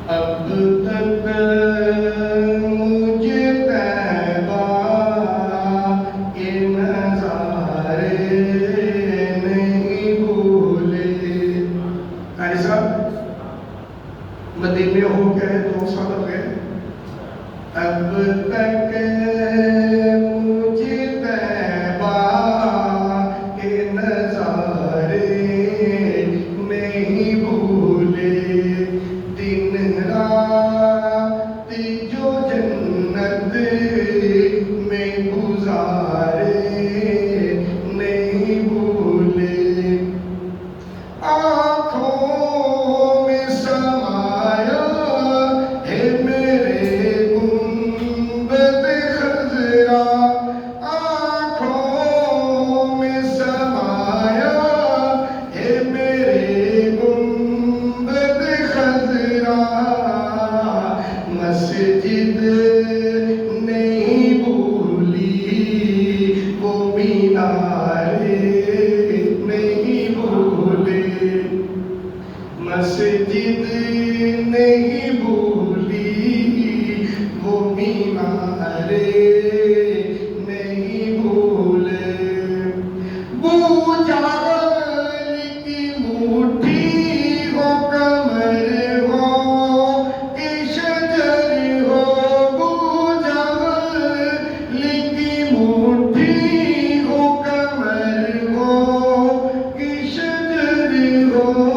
اب تک مجھے طیبہ کے نظارے نہیں بھولے. قاری صاحب مدینے ہو گئے 2 سال ہو گئے. اب تک مجھے طیبہ کے نظارے نہیں بھولے. دن رات جو جنت میں گزارے نہیں بھولے. آنکھوں میں سمایا ہے میرے گنبد خضرا. آنکھوں میں سمایا ہے میرے گنبد خضرا. مسجد نہیں بھولی وہ مینارے نہیں بھولے. مسجد نہیں بھولی وہ مینارے نہیں بھولے. بو جہل کی مٹھی ہو کمر ہو کہ شجر ہو. بو جہل کی مٹھی ہو کمر ہو کہ شجر ہو.